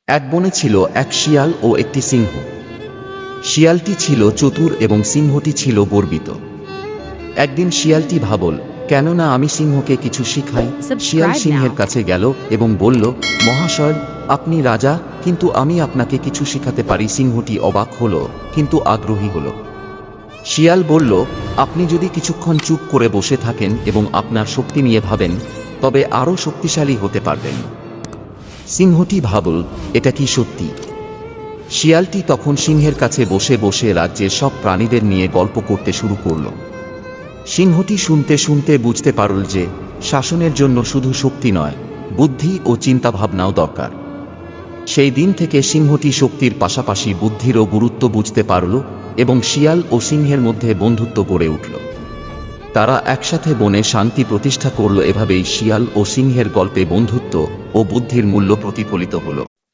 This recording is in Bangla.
এক বনে ছিল এক শিয়াল ও একটি সিংহ। শিয়ালটি ছিল চতুর এবং সিংহটি ছিল গর্বিত। একদিন শিয়ালটি ভাবল, কেননা আমি সিংহকে কিছু শিখাই। শিয়াল Subscribe সিংহের now. কাছে গেল এবং বলল, মহাশয়, আপনি রাজা, কিন্তু আমি আপনাকে কিছু শিখাতে পারি। সিংহটি অবাক হলো, কিন্তু আগ্রহী হলো। শিয়াল বলল, আপনি যদি কিছুক্ষণ চুপ করে বসে থাকেন এবং আপনার শক্তি নিয়ে ভাবেন, তবে আরও শক্তিশালী হতে পারবেন। সিংহটি ভাবল, এটা কি সত্যি? শিয়ালটি তখন সিংহের কাছে বসে বসে রাজ্যের সব প্রাণীদের নিয়ে গল্প করতে শুরু করল। সিংহটি শুনতে শুনতে বুঝতে পারল যে শাসনের জন্য শুধু শক্তি নয়, বুদ্ধি ও চিন্তাভাবনাও দরকার। সেই দিন থেকে সিংহটি শক্তির পাশাপাশি বুদ্ধিরও গুরুত্ব বুঝতে পারল এবং শিয়াল ও সিংহের মধ্যে বন্ধুত্ব গড়ে উঠল। তারা একসাথে বনে শান্তি প্রতিষ্ঠা করল। এভাবেই শিয়াল ও সিংহের গল্পে বন্ধুত্ব ও বুদ্ধির মূল্য প্রতিফলিত হল।